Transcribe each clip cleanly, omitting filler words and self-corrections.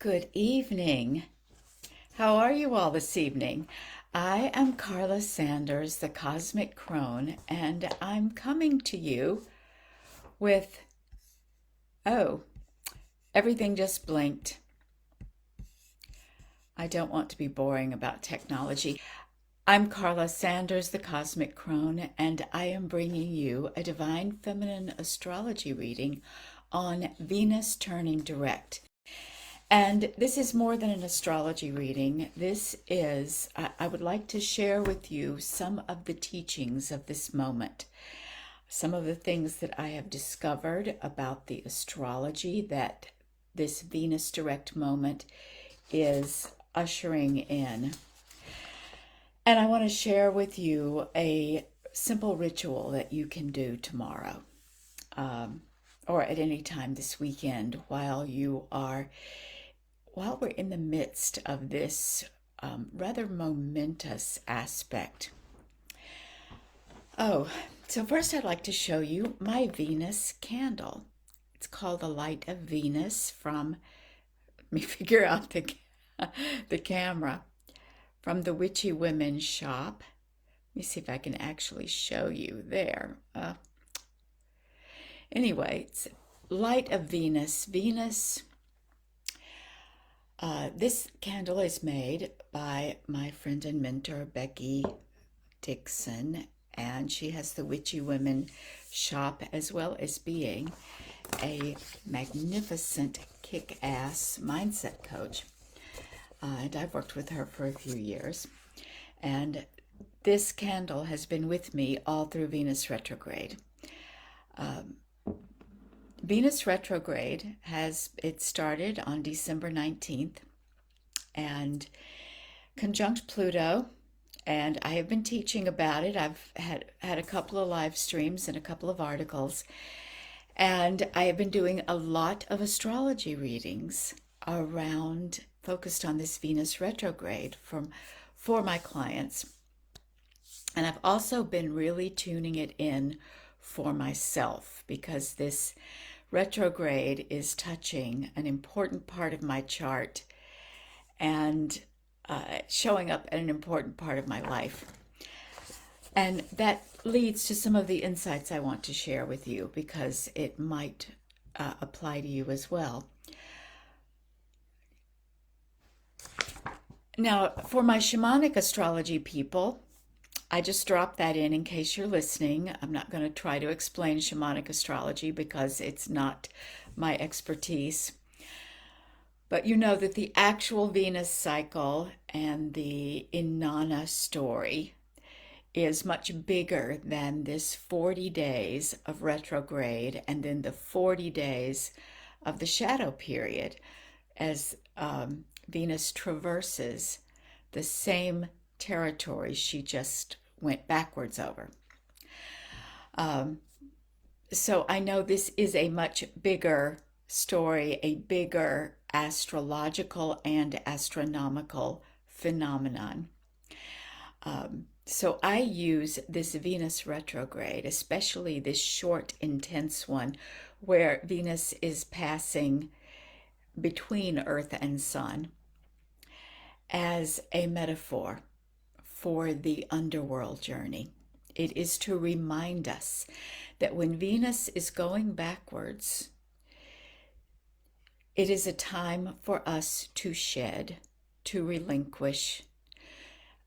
Good evening. How are you all this evening? I am Carla Sanders, the Cosmic Crone, and I'm coming to you with, oh, everything just blinked. I don't want to be boring about technology. I'm Carla Sanders, the Cosmic Crone, and I am bringing you a Divine Feminine Astrology reading on Venus turning direct. And this is more than an astrology reading. I would like to share with you some of the teachings of this moment, some of the things that I have discovered about the astrology that this Venus direct moment is ushering in. And I want to share with you a simple ritual that you can do tomorrow or at any time this weekend while we're in the midst of this rather momentous aspect. Oh, so first I'd like to show you my Venus candle. It's called the Light of Venus from, let me figure out the camera, from the Witchy Women's shop. Let me see if I can actually show you there. Anyway, it's Light of Venus. This candle is made by my friend and mentor, Becky Dixon, and she has the Witchy Women shop, as well as being a magnificent kick-ass mindset coach. And I've worked with her for a few years. And this candle has been with me all through Venus retrograde. Venus retrograde it started on December 19th and conjunct Pluto, and I have been teaching about it. I've had a couple of live streams and a couple of articles, and I have been doing a lot of astrology readings focused on this Venus retrograde for my clients. And I've also been really tuning it in for myself because this retrograde is touching an important part of my chart and showing up at an important part of my life. And that leads to some of the insights I want to share with you because it might apply to you as well. Now, for my shamanic astrology people, I just dropped that in case you're listening. I'm not going to try to explain shamanic astrology because it's not my expertise. But you know that the actual Venus cycle and the Inanna story is much bigger than this 40 days of retrograde and then the 40 days of the shadow period as Venus traverses the same territory she just went backwards over. So I know this is a much bigger story, a bigger astrological and astronomical phenomenon. So I use this Venus retrograde, especially this short, intense one, where Venus is passing between Earth and Sun, as a metaphor for the underworld journey. It is to remind us that when Venus is going backwards, it is a time for us to shed, to relinquish.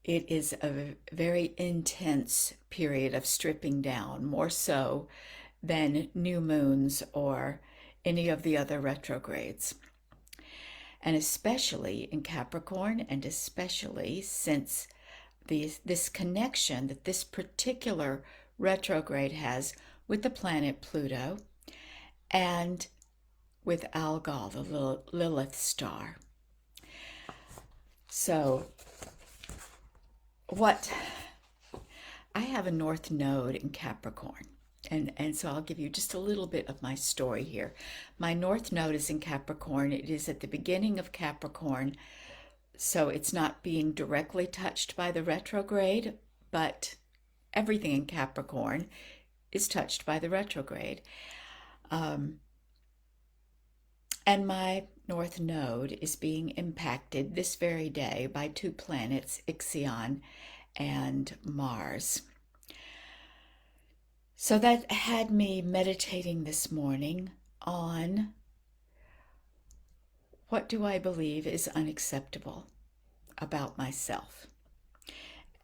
It is a very intense period of stripping down, more so than new moons or any of the other retrogrades. And especially in Capricorn, and especially since this connection that this particular retrograde has with the planet Pluto and with Algol, the Lilith star. So I have a North Node in Capricorn. And so I'll give you just a little bit of my story here. My North Node is in Capricorn. It is at the beginning of Capricorn, so it's not being directly touched by the retrograde, but everything in Capricorn is touched by the retrograde. And my north node is being impacted this very day by two planets, Ixion and Mars. So that had me meditating this morning on what do I believe is unacceptable about myself.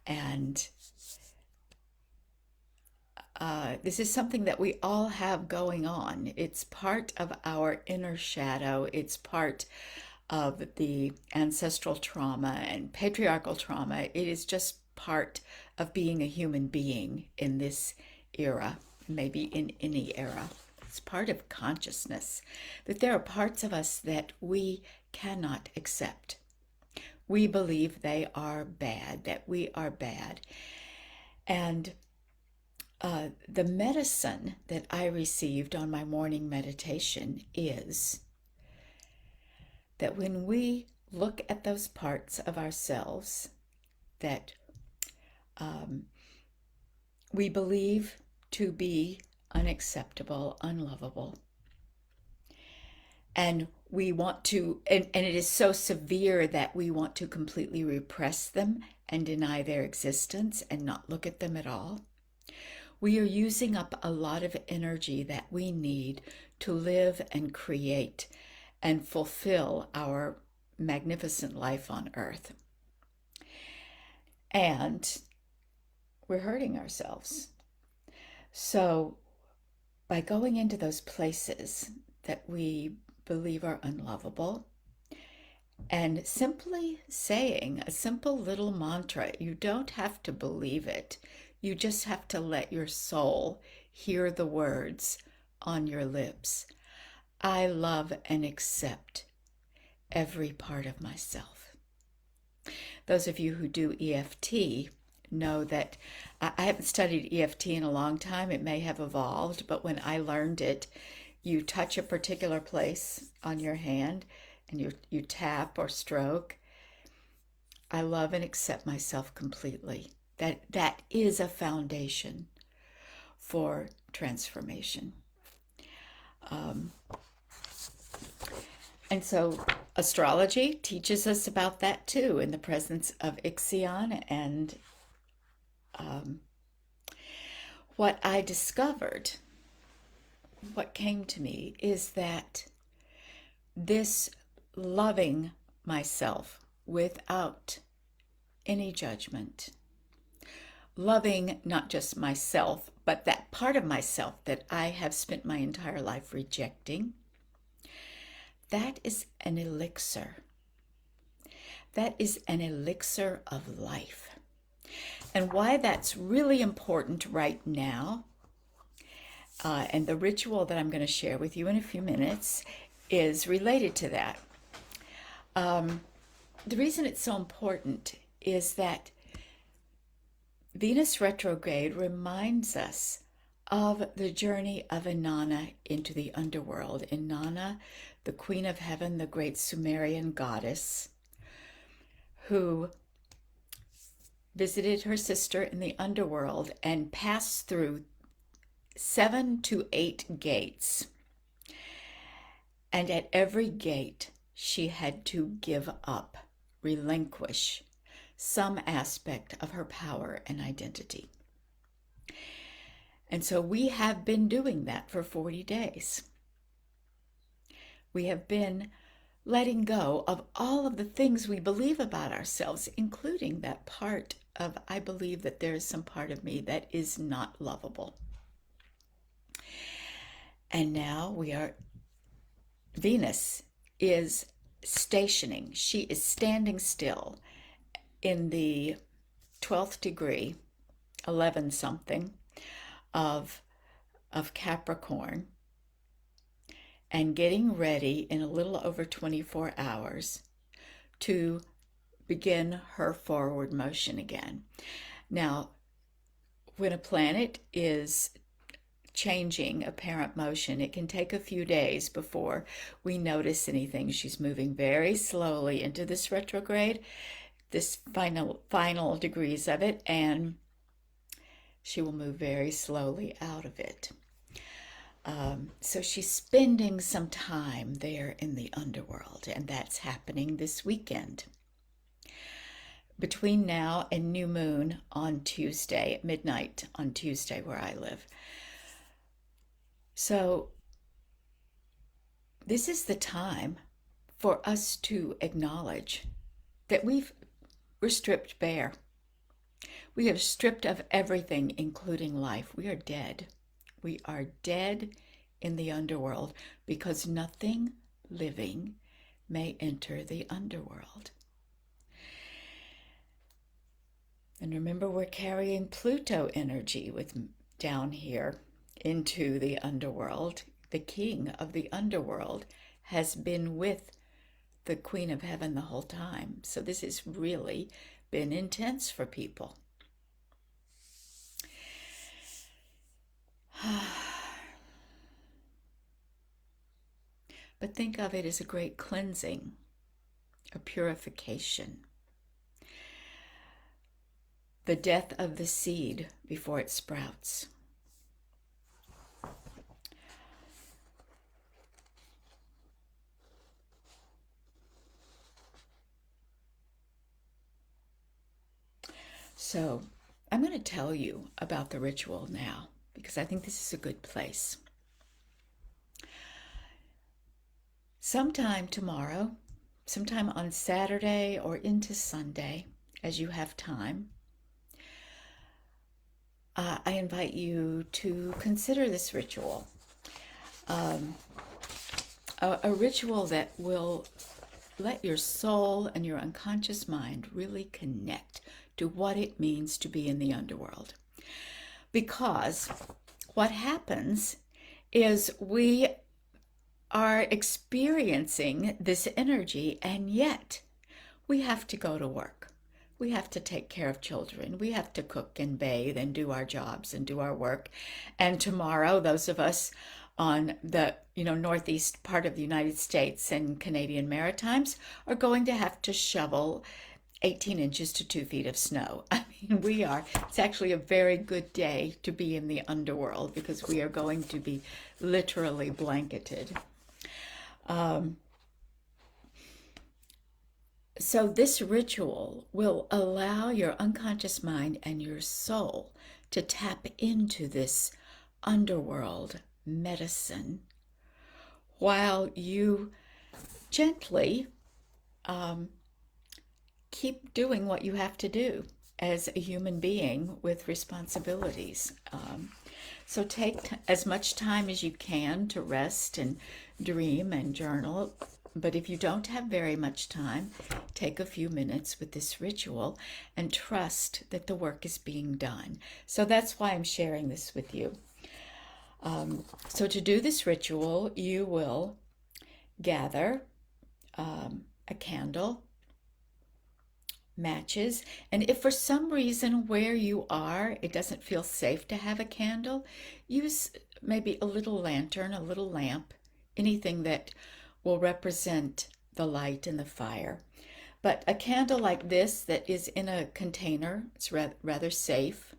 And this is something that we all have going on. It's part of our inner shadow. It's part of the ancestral trauma and patriarchal trauma. It is just part of being a human being in this era, maybe in any era. It's part of consciousness that there are parts of us that we cannot accept. We believe they are bad, that we are bad. And the medicine that I received on my morning meditation is that when we look at those parts of ourselves that we believe to be unacceptable, unlovable, and we want to, and it is so severe that we want to completely repress them and deny their existence and not look at them at all, we are using up a lot of energy that we need to live and create and fulfill our magnificent life on earth. And we're hurting ourselves. So by going into those places that we believe are unlovable and simply saying a simple little mantra, you don't have to believe it. You just have to let your soul hear the words on your lips. I love and accept every part of myself. Those of you who do EFT know that I haven't studied EFT in a long time. It may have evolved, but when I learned it, you touch a particular place on your hand and you tap or stroke. I love and accept myself completely. That is a foundation for transformation. And so astrology teaches us about that too, in the presence of Ixion. And what I discovered, what came to me, is that this loving myself without any judgment, loving not just myself, but that part of myself that I have spent my entire life rejecting, that is an elixir. That is an elixir of life. And why that's really important right now, and the ritual that I'm going to share with you in a few minutes is related to that. The reason it's so important is that Venus retrograde reminds us of the journey of Inanna into the underworld. Inanna, the queen of heaven, the great Sumerian goddess, who visited her sister in the underworld and passed through 7 to 8 gates. And at every gate, she had to give up, relinquish some aspect of her power and identity. And so we have been doing that for 40 days. We have been letting go of all of the things we believe about ourselves, including that part of, I believe that there is some part of me that is not lovable. And now Venus is stationing. She is standing still in the 12th degree, 11 something of Capricorn, and getting ready in a little over 24 hours to begin her forward motion again. Now, when a planet is changing apparent motion, it can take a few days before we notice anything. She's moving very slowly into this retrograde, this final degrees of it, and she will move very slowly out of it. So she's spending some time there in the underworld, and that's happening this weekend. Between now and new moon on Tuesday at midnight on Tuesday, where I live. So, this is the time for us to acknowledge that we're stripped bare. We are stripped of everything, including life. We are dead. We are dead in the underworld because nothing living may enter the underworld. And remember, we're carrying Pluto energy with down here into the underworld. The king of the underworld has been with the Queen of Heaven the whole time. So this has really been intense for people. But think of it as a great cleansing, a purification. The death of the seed before it sprouts. So I'm going to tell you about the ritual now because I think this is a good place. Sometime tomorrow, sometime on Saturday or into Sunday, as you have time, I invite you to consider this ritual. A ritual that will let your soul and your unconscious mind really connect to what it means to be in the underworld. Because what happens is we are experiencing this energy, and yet we have to go to work. We have to take care of children. We have to cook and bathe and do our jobs and do our work. And tomorrow, those of us on the northeast part of the United States and Canadian Maritimes are going to have to shovel 18 inches to 2 feet of snow. I mean, it's actually a very good day to be in the underworld because we are going to be literally blanketed. So this ritual will allow your unconscious mind and your soul to tap into this underworld medicine while you gently keep doing what you have to do as a human being with responsibilities. So take as much time as you can to rest and dream and journal. But if you don't have very much time, take a few minutes with this ritual and trust that the work is being done. So that's why I'm sharing this with you. So to do this ritual, you will gather a candle, matches, and if for some reason where you are it doesn't feel safe to have a candle, use maybe a little lantern, a little lamp, anything that will represent the light and the fire. But a candle like this that is in a container, it's rather safe.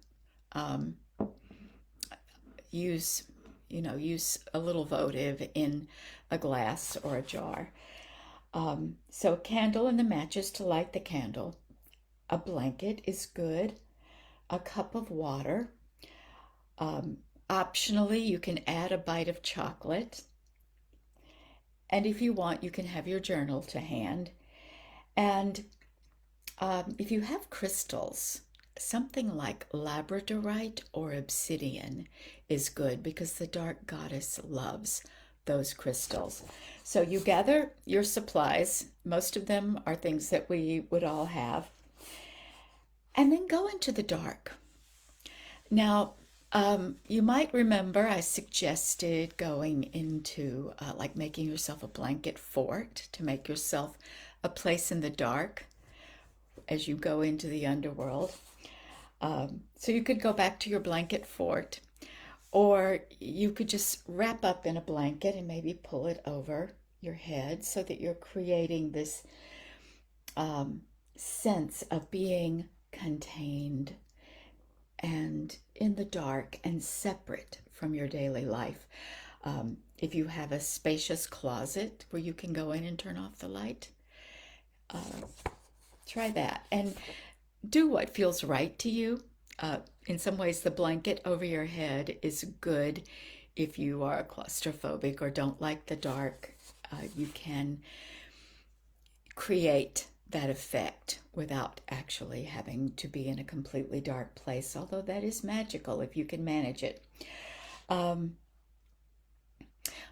Use a little votive in a glass or a jar. So a candle and the matches to light the candle. A blanket is good. A cup of water. Optionally, you can add a bite of chocolate. And if you want, you can have your journal to hand. And if you have crystals, something like labradorite or obsidian is good because the dark goddess loves those crystals. So you gather your supplies. Most of them are things that we would all have. And then go into the dark. Now, you might remember I suggested going into like making yourself a blanket fort to make yourself a place in the dark as you go into the underworld. So you could go back to your blanket fort, or you could just wrap up in a blanket and maybe pull it over your head so that you're creating this sense of being contained and in the dark and separate from your daily life. If you have a spacious closet where you can go in and turn off the light, try that. And do what feels right to you. In some ways, the blanket over your head is good if you are claustrophobic or don't like the dark. You can create that effect without actually having to be in a completely dark place, although that is magical if you can manage it. Well,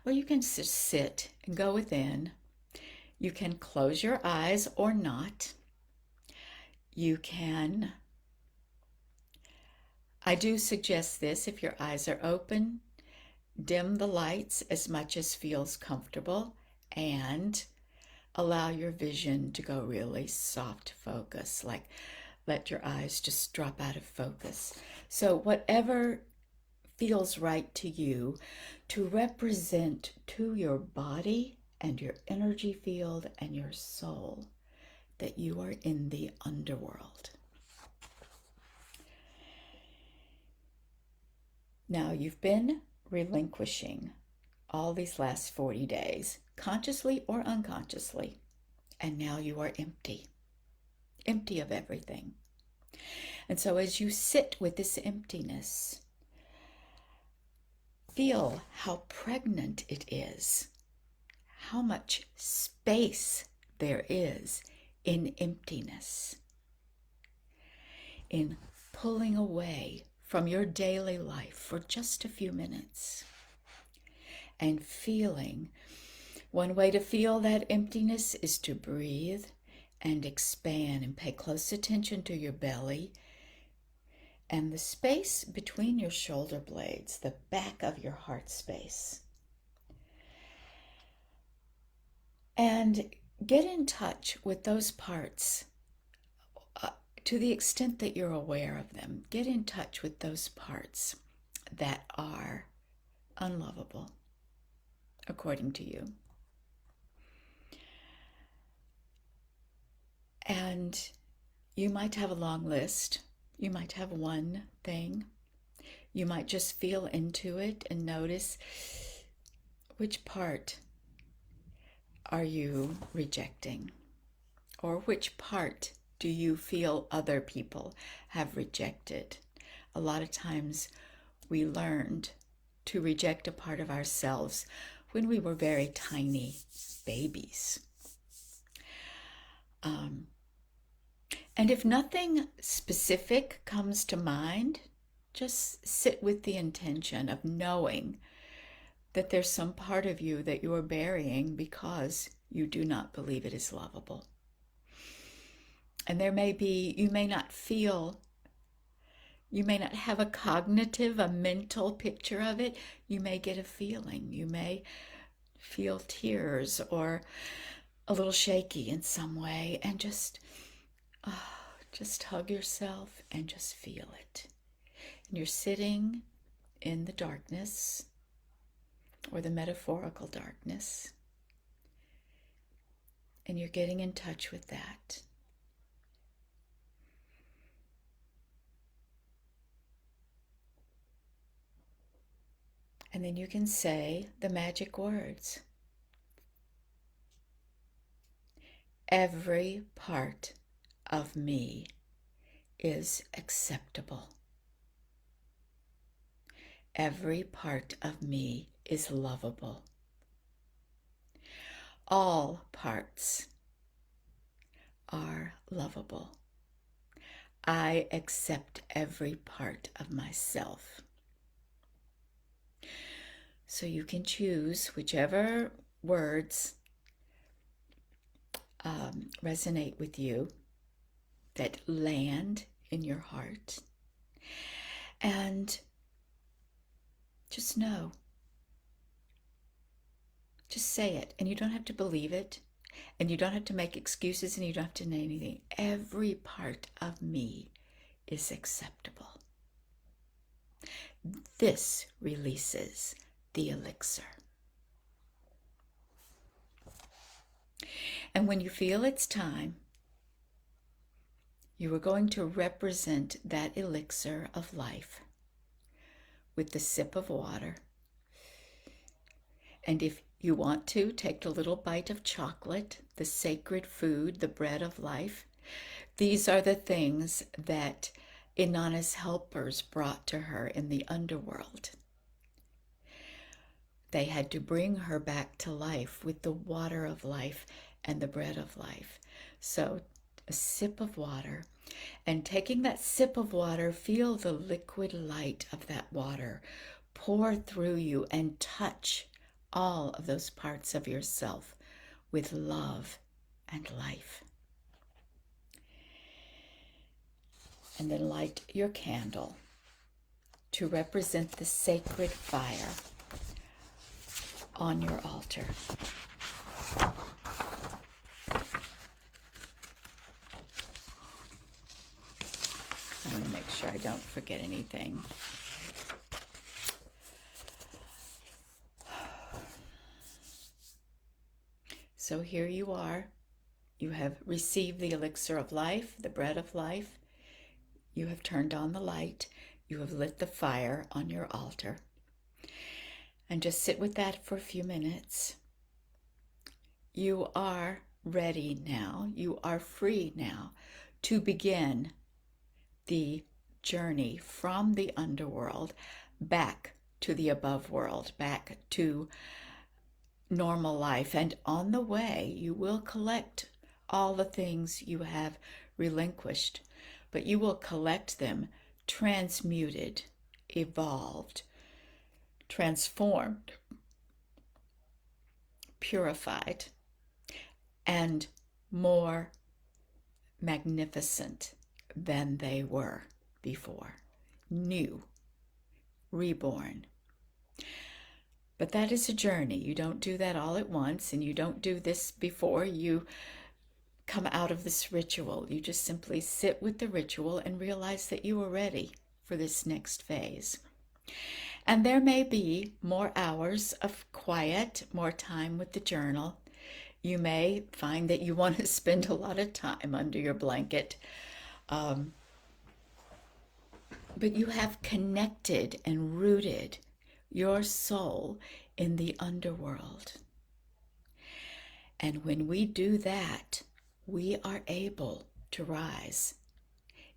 you can just sit and go within. You can close your eyes or not. You can, I do suggest this, if your eyes are open, dim the lights as much as feels comfortable and allow your vision to go really soft focus, like let your eyes just drop out of focus. So whatever feels right to you, to represent to your body and your energy field and your soul that you are in the underworld. Now you've been relinquishing all these last 40 days, consciously or unconsciously, and now you are empty of everything. And so as you sit with this emptiness, feel how pregnant it is, how much space there is in emptiness, in pulling away from your daily life for just a few minutes and feeling. One way to feel that emptiness is to breathe and expand and pay close attention to your belly and the space between your shoulder blades, the back of your heart space. And get in touch with those parts to the extent that you're aware of them. Get in touch with those parts that are unlovable, according to you. And you might have a long list. You might have one thing. You might just feel into it and notice which part are you rejecting, or which part do you feel other people have rejected. A lot of times we learned to reject a part of ourselves when we were very tiny babies. And if nothing specific comes to mind, just sit with the intention of knowing that there's some part of you that you are burying because you do not believe it is lovable. And there may be, you may not have a cognitive, a mental picture of it. You may get a feeling. You may feel tears or a little shaky in some way, and just hug yourself and just feel it. And you're sitting in the darkness, or the metaphorical darkness, and you're getting in touch with that. And then you can say the magic words. Every part of me is acceptable. Every part of me is lovable. All parts are lovable. I accept every part of myself. So you can choose whichever words resonate with you, that land in your heart, and just know. Just say it, and you don't have to believe it, and you don't have to make excuses, and you don't have to name anything. Every part of me is acceptable. This releases the elixir. And when you feel it's time, you are going to represent that elixir of life with the sip of water And if you want to, take the little bite of chocolate, the sacred food, the bread of life. These are the things that Inanna's helpers brought to her in the underworld. They had to bring her back to life with the water of life and the bread of life. So a sip of water, and taking that sip of water, feel the liquid light of that water pour through you and touch all of those parts of yourself with love and life. And then light your candle to represent the sacred fire on your altar. I want to make sure I don't forget anything. So here you are. You have received the elixir of life, the bread of life. You have turned on the light. You have lit the fire on your altar. And just sit with that for a few minutes. You are ready now. You are free now to begin the journey from the underworld back to the above world, back to normal life. And on the way, you will collect all the things you have relinquished, but you will collect them transmuted, evolved, transformed, purified, and more magnificent than they were before. New, reborn. But that is a journey. You don't do that all at once, and you don't do this before you come out of this ritual. You just simply sit with the ritual and realize that you are ready for this next phase. And there may be more hours of quiet, more time with the journal. You may find that you want to spend a lot of time under your blanket. But you have connected and rooted your soul in the underworld. And when we do that, we are able to rise.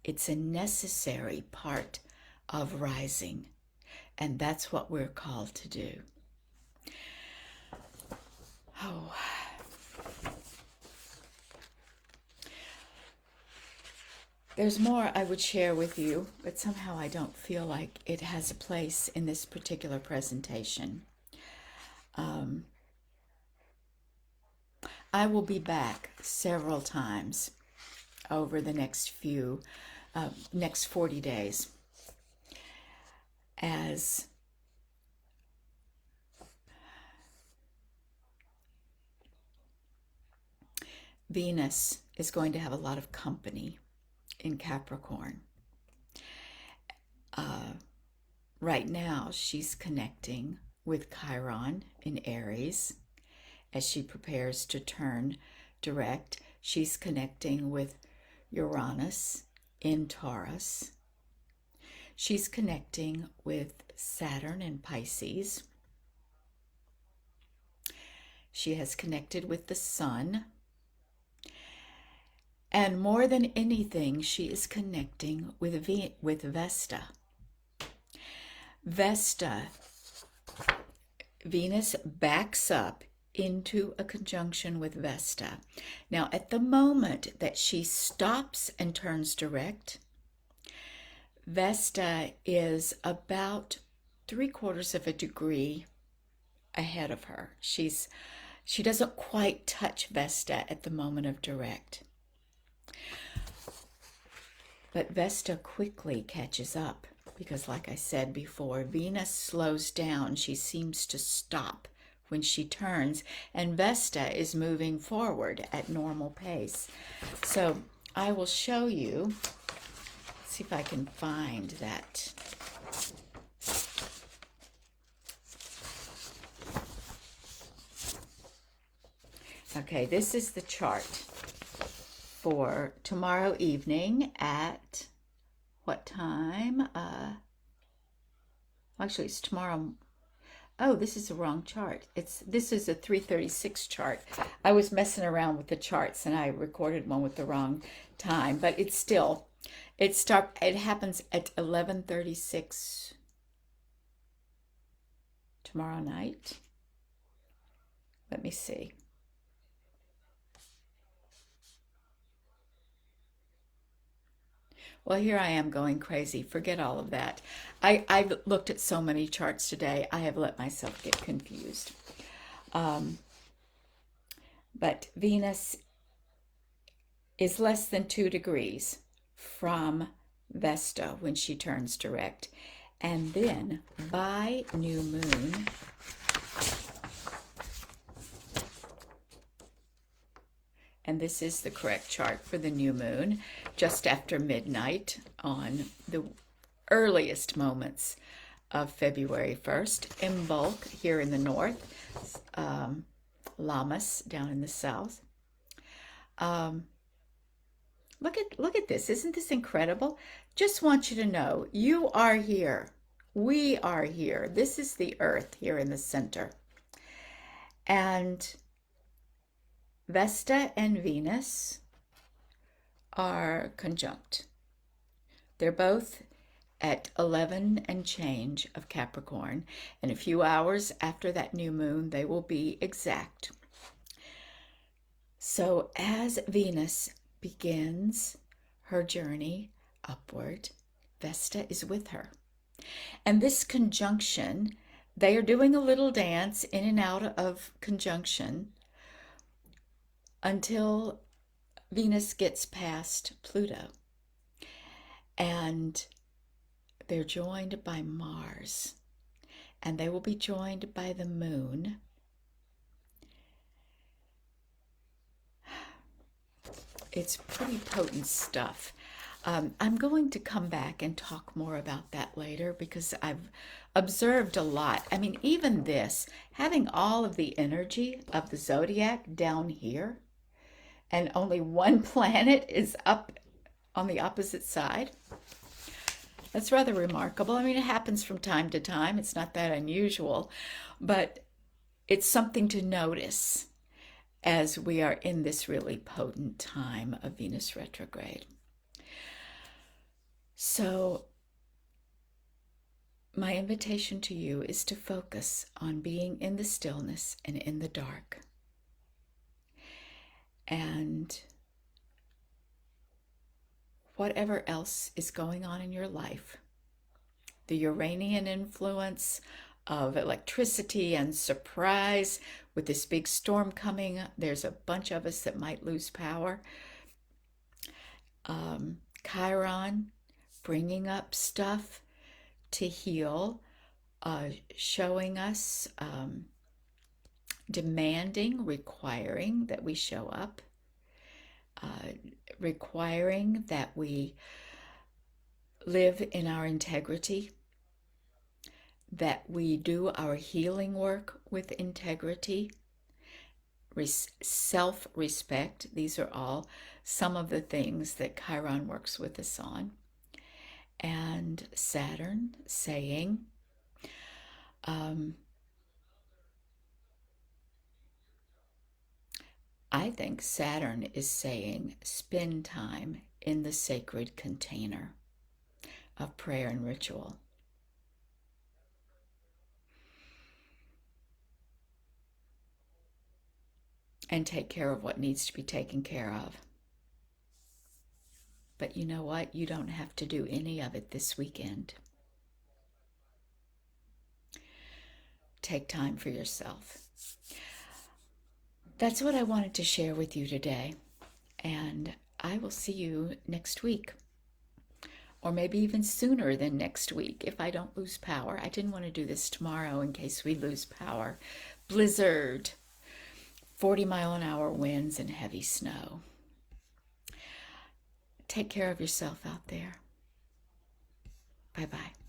It's a necessary part of rising, and that's what we're called to do. Oh. There's more I would share with you, but somehow I don't feel like it has a place in this particular presentation. I will be back several times over the next 40 days as Venus is going to have a lot of company in Capricorn. Right now, she's connecting with Chiron in Aries. As she prepares to turn direct, she's connecting with Uranus in Taurus. She's connecting with Saturn in Pisces. She has connected with the Sun. And more than anything, she is connecting with Vesta. Vesta, Venus backs up into a conjunction with Vesta. Now, at the moment that she stops and turns direct, Vesta is about 3/4 of a degree ahead of her. She doesn't quite touch Vesta at the moment of direct. But Vesta quickly catches up because, like I said before, Venus slows down. She seems to stop when she turns, and Vesta is moving forward at normal pace. So I will show you, see if I can find that. Okay, this is the chart for tomorrow evening at what time? Actually, it's tomorrow Oh, this is the wrong chart. This is a 336 chart. I was messing around with the charts and I recorded one with the wrong time, but it's still it happens at 11:36 tomorrow night. Let me see. Well, here I am going crazy. Forget all of that. I've looked at so many charts today. I have let myself get confused. Um, but Venus is less than 2 degrees from Vesta when she turns direct. And then by new moon, and this is the correct chart for the new moon, just after midnight on the earliest moments of February 1st, in bulk here in the north, Lammas down in the south. Um, look at this. Isn't this incredible? Just want you to know you are here. We are here. This is the earth here in the center. And Vesta and Venus are conjunct. They're both at 11 and change of Capricorn. In a few hours after that new moon, they will be exact. So as Venus begins her journey upward, Vesta is with her. And this conjunction, they are doing a little dance in and out of conjunction until Venus gets past Pluto. And they're joined by Mars. And they will be joined by the moon. It's pretty potent stuff. I'm going to come back and talk more about that later because I've observed a lot. I mean, even this, having all of the energy of the zodiac down here, and only one planet is up on the opposite side. That's rather remarkable. I mean, it happens from time to time. It's not that unusual, but it's something to notice as we are in this really potent time of Venus retrograde. So my invitation to you is to focus on being in the stillness and in the dark. And whatever else is going on in your life, the Uranian influence of electricity and surprise with this big storm coming, there's a bunch of us that might lose power. Chiron, bringing up stuff to heal, showing us, demanding, requiring that we show up, requiring that we live in our integrity, that we do our healing work with integrity, self-respect. These are all some of the things that Chiron works with us on. And Saturn saying, I think Saturn is saying, spend time in the sacred container of prayer and ritual. And take care of what needs to be taken care of. But you know what? You don't have to do any of it this weekend. Take time for yourself. That's what I wanted to share with you today. And I will see you next week. Or maybe even sooner than next week if I don't lose power. I didn't want to do this tomorrow in case we lose power. Blizzard, 40-mile-an-hour winds, and heavy snow. Take care of yourself out there. Bye-bye.